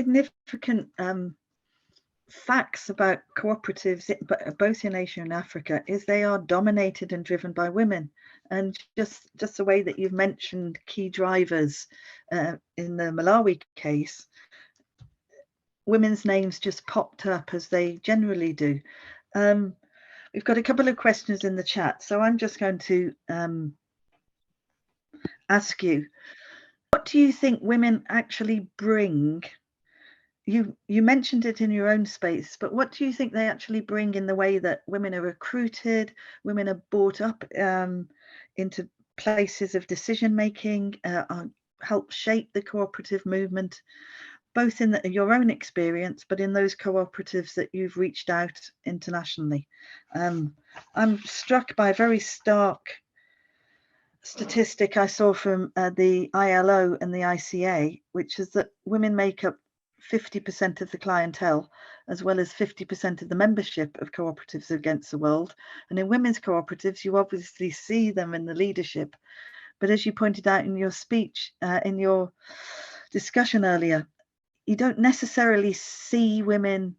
significant facts about cooperatives, both in Asia and Africa, is they are dominated and driven by women. And just the way that you've mentioned key drivers in the Malawi case, women's names just popped up as they generally do. We've got a couple of questions in the chat, so I'm just going to ask you, what do you think women actually bring? You mentioned it in your own space, but what do you think they actually bring in the way that women are recruited, women are brought up into places of decision making, help shape the cooperative movement, both in your own experience, but in those cooperatives that you've reached out internationally? I'm struck by a very stark statistic I saw from the ILO and the ICA, which is that women make up 50% of the clientele, as well as 50% of the membership of cooperatives against the world. And in women's cooperatives, you obviously see them in the leadership. But as you pointed out in your speech, in your discussion earlier, you don't necessarily see women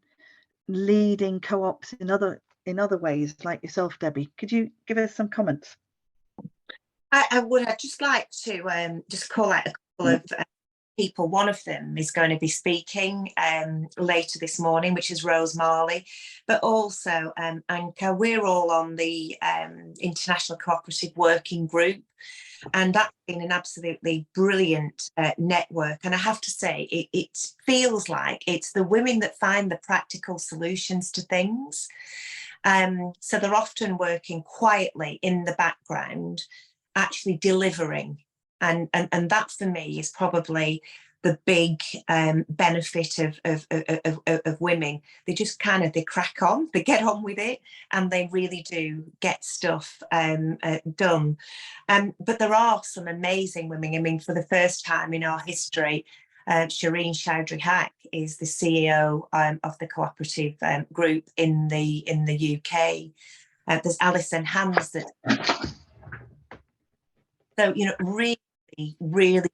leading co-ops in other ways, like yourself, Debbie. Could you give us some comments? I'd just like to just call out a couple of people. One of them is going to be speaking later this morning, which is Rose Marley, but also Anka. We're all on the International Cooperative Working Group, and that's been an absolutely brilliant network. And I have to say, it feels like it's the women that find the practical solutions to things. So they're often working quietly in the background, actually delivering. And that for me is probably the big benefit of women. They just they crack on, they get on with it, and they really do get stuff done. But there are some amazing women. I mean, for the first time in our history, Shireen Chowdhury-Haque is the CEO of the cooperative group in the UK. There's Alison Hans so, really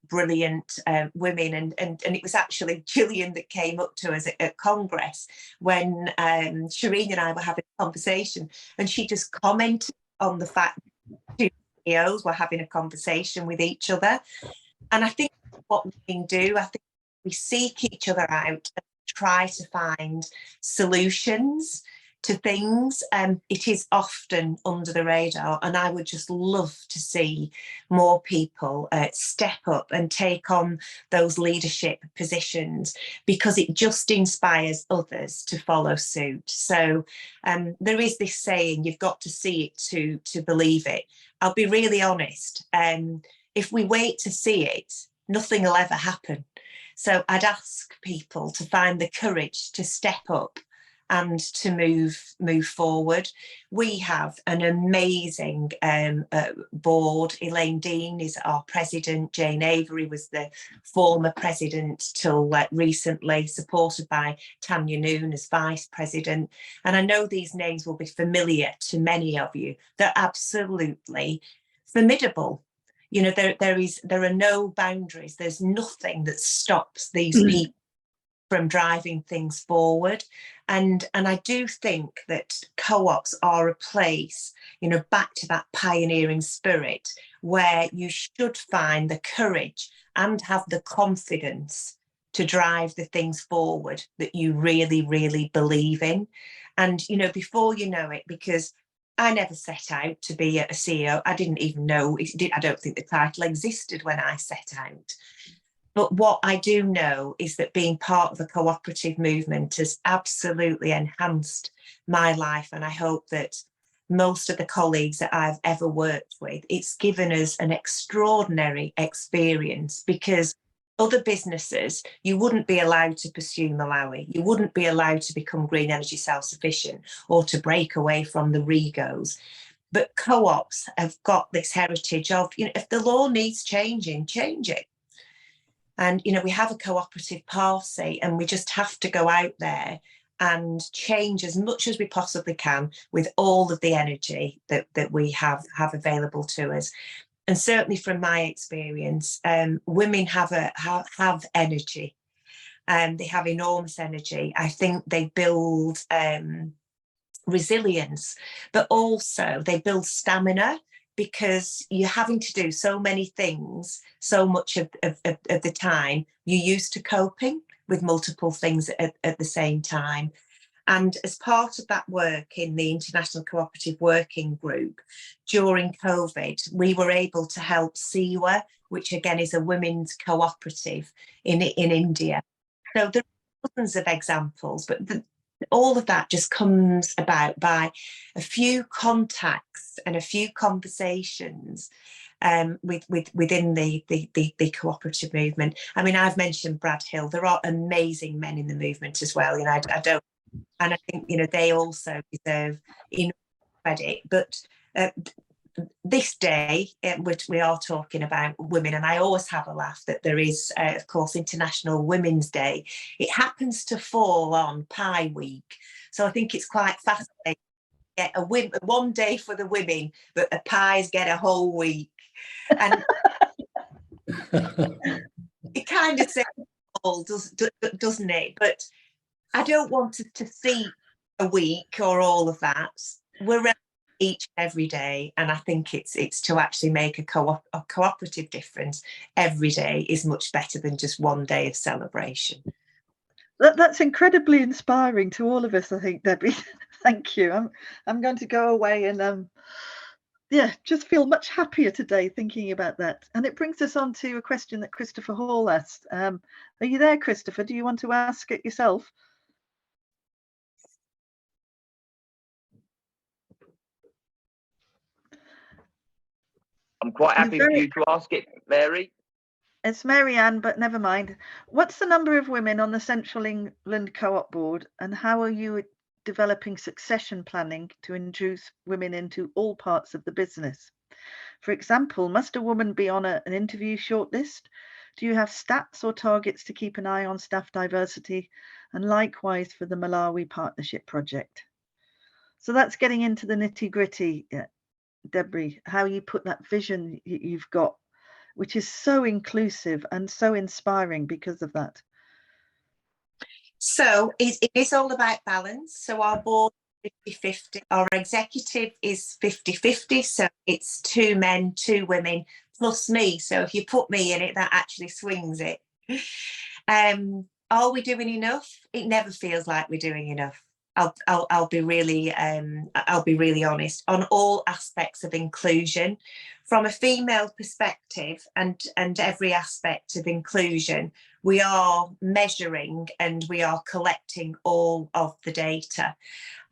brilliant women, and it was actually Gillian that came up to us at Congress when Shireen and I were having a conversation, and she just commented on the fact that two CEOs were having a conversation with each other. And I think what women do, I think we seek each other out and try to find solutions to things. It is often under the radar, and I would just love to see more people step up and take on those leadership positions, because it just inspires others to follow suit. So there is this saying, you've got to see it to believe it. I'll be really honest, if we wait to see it, nothing will ever happen. So I'd ask people to find the courage to step up and to move forward. We have an amazing board. Elaine Dean is our president. Jane Avery was the former president till recently, supported by Tanya Noon as vice president. And I know these names will be familiar to many of you. They're absolutely formidable. There are no boundaries. There's nothing that stops these people from driving things forward. And I do think that co-ops are a place, back to that pioneering spirit, where you should find the courage and have the confidence to drive the things forward that you really, really believe in. And, before you know it, because I never set out to be a CEO. I didn't even know, I don't think the title existed when I set out. But what I do know is that being part of the cooperative movement has absolutely enhanced my life. And I hope that most of the colleagues that I've ever worked with, it's given us an extraordinary experience, because other businesses, you wouldn't be allowed to pursue Malawi. You wouldn't be allowed to become green energy self-sufficient or to break away from the REGOs. But co-ops have got this heritage of, if the law needs changing, change it. And, we have a cooperative party, and we just have to go out there and change as much as we possibly can with all of the energy that we have available to us. And certainly from my experience, women have energy. They have enormous energy. I think they build resilience, but also they build stamina, because you're having to do so many things so much of the time. You're used to coping with multiple things at the same time. And as part of that work in the International Cooperative Working Group, during COVID, we were able to help Siwa, which again is a women's cooperative in India. So there are dozens of examples, but all of that just comes about by a few contacts and a few conversations within the cooperative movement. I mean, I've mentioned Brad Hill. There are amazing men in the movement as well. You know, I don't, and I think, you know, they also deserve enough credit. But this day, which we are talking about women, and I always have a laugh that there is, of course, International Women's Day. It happens to fall on Pie Week, so I think it's quite fascinating. Get one day for the women, but the pies get a whole week, and it kind of says all, doesn't it? But I don't want to see a week or all of that. We're each and every day, and I think it's to actually make a cooperative difference every day is much better than just one day of celebration. That's incredibly inspiring to all of us, I think, Debbie. Thank you. I'm going to go away and yeah, just feel much happier today thinking about that. And it brings us on to a question that Christopher Hall asked. Are you there, Christopher? Do you want to ask it yourself? I'm quite happy for you to ask it, Mary. It's Mary Ann, but never mind. What's the number of women on the Central England Co-op Board, and how are you developing succession planning to induce women into all parts of the business? For example, must a woman be on an interview shortlist? Do you have stats or targets to keep an eye on staff diversity? And likewise for the Malawi Partnership Project. So that's getting into the nitty-gritty, Debbie, how you put that vision you've got, which is so inclusive and so inspiring because of that. So it is all about balance. So our board is 50-50, our executive is 50-50, so it's 2 men, 2 women, plus me. So if you put me in it, that actually swings it. Are we doing enough? It never feels like we're doing enough. I'll be really honest on all aspects of inclusion, from a female perspective, and every aspect of inclusion. We are measuring and we are collecting all of the data,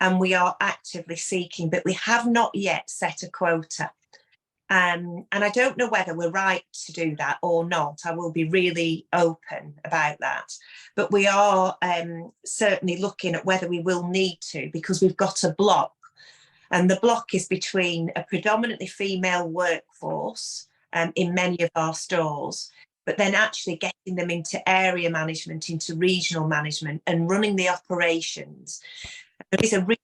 and we are actively seeking, but we have not yet set a quota. And I don't know whether we're right to do that or not. I will be really open about that. But we are certainly looking at whether we will need to, because we've got a block. And the block is between a predominantly female workforce in many of our stores, but then actually getting them into area management, into regional management, and running the operations. There is a reason,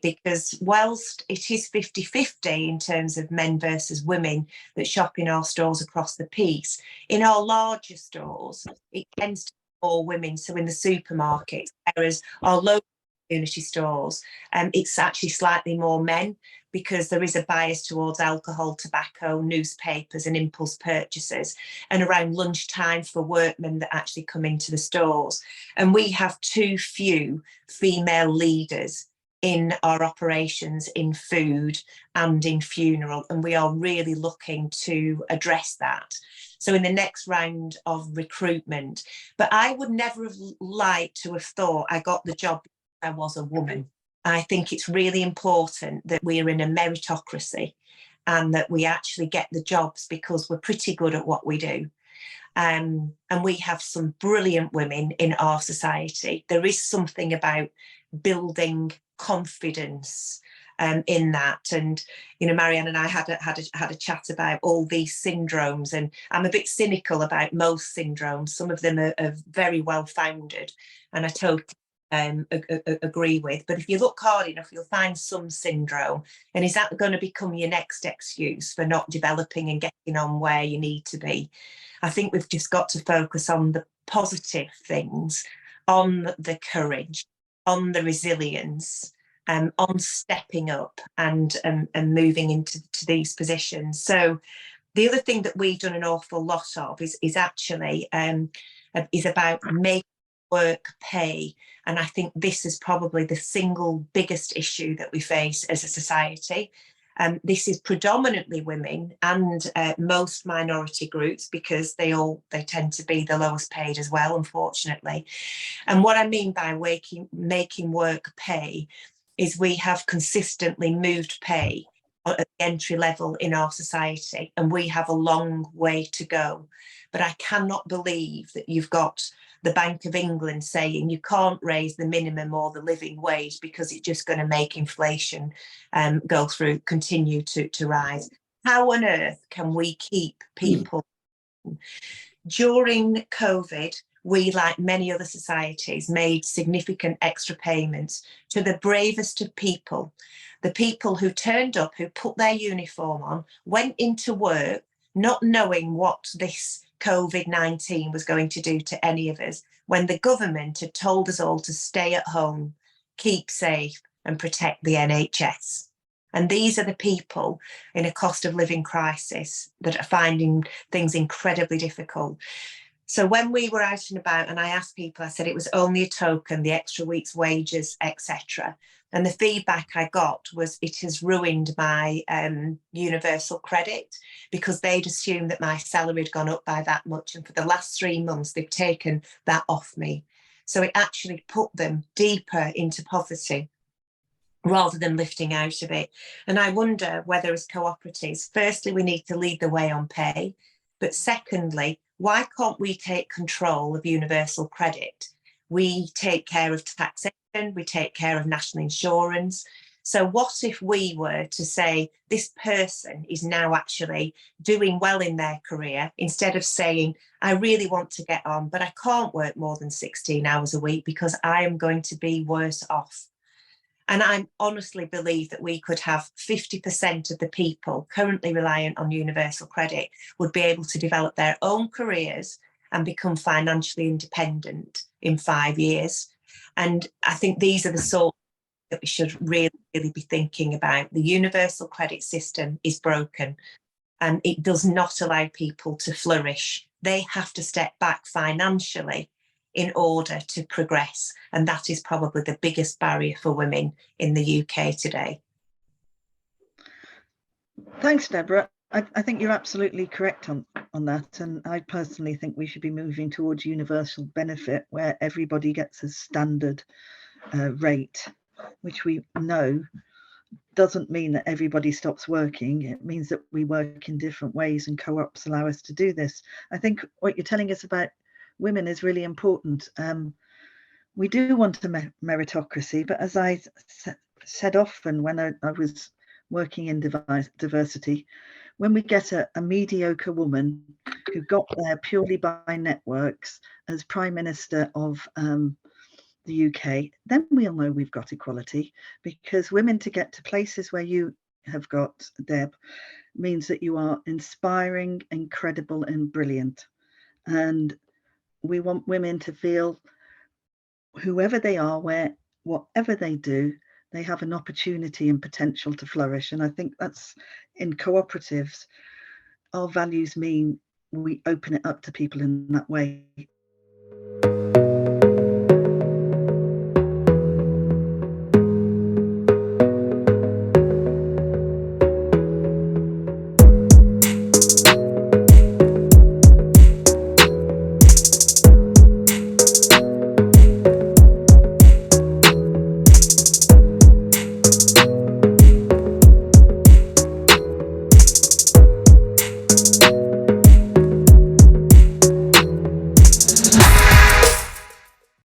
because whilst it is 50-50 in terms of men versus women that shop in our stores across the piece, in our larger stores, it tends to be more women. So in the supermarkets, whereas our local community stores, it's actually slightly more men, because there is a bias towards alcohol, tobacco, newspapers and impulse purchases, and around lunchtime for workmen that actually come into the stores. And we have too few female leaders in our operations in food and in funeral, and we are really looking to address that. So in the next round of recruitment, but I would never have liked to have thought I got the job because I was a woman. I think it's really important that we are in a meritocracy and that we actually get the jobs because we're pretty good at what we do. And we have some brilliant women in our society. There is something about building confidence in that. And you know, Marianne and I had a chat about all these syndromes, and I'm a bit cynical about most syndromes. Some of them are very well founded, and I totally agree with. But if you look hard enough, you'll find some syndrome. And is that going to become your next excuse for not developing and getting on where you need to be? I think we've just got to focus on positive things, on the courage, on the resilience, on stepping up and moving into these positions. So the other thing that we've done an awful lot of is actually is about making work pay. And I think this is probably the single biggest issue that we face as a society. This is predominantly women and most minority groups, because they tend to be the lowest paid as well, unfortunately. And what I mean by making work pay is we have consistently moved pay at the entry level in our society, and we have a long way to go. But I cannot believe that you've got the Bank of England saying you can't raise the minimum or the living wage because it's just going to make inflation continue to rise. How on earth can we keep people? During COVID, we, like many other societies, made significant extra payments to the bravest of people, the people who turned up, who put their uniform on, went into work, not knowing what this COVID-19 was going to do to any of us, when the government had told us all to stay at home, keep safe and protect the NHS. And these are the people in a cost of living crisis that are finding things incredibly difficult. So when we were out and about and I asked people, I said it was only a token, the extra week's wages, etc. And the feedback I got was it has ruined my universal credit, because they'd assumed that my salary had gone up by that much. And for the last 3 months, they've taken that off me. So it actually put them deeper into poverty rather than lifting out of it. And I wonder whether as cooperatives, firstly, we need to lead the way on pay. But secondly, why can't we take control of universal credit? We take care of taxation, we take care of national insurance. So what if we were to say this person is now actually doing well in their career, instead of saying, I really want to get on, but I can't work more than 16 hours a week because I am going to be worse off. And I honestly believe that we could have 50% of the people currently reliant on universal credit would be able to develop their own careers and become financially independent in 5 years. And I think these are the sort that we should really be thinking about. The universal credit system is broken and it does not allow people to flourish. They have to step back financially in order to progress. And that is probably the biggest barrier for women in the UK today. Thanks, Deborah. I think you're absolutely correct on that. And I personally think we should be moving towards universal benefit, where everybody gets a standard rate, which we know doesn't mean that everybody stops working. It means that we work in different ways, and co-ops allow us to do this. I think what you're telling us about women is really important. We do want a meritocracy, but as I said often when I was working in diversity, when we get a mediocre woman who got there purely by networks as Prime Minister of the UK, then we'll know we've got equality, because women to get to places where you have got, Deb, means that you are inspiring, incredible and brilliant. And we want women to feel whoever they are, whatever they do, they have an opportunity and potential to flourish. And I think that's, in cooperatives, our values mean we open it up to people in that way.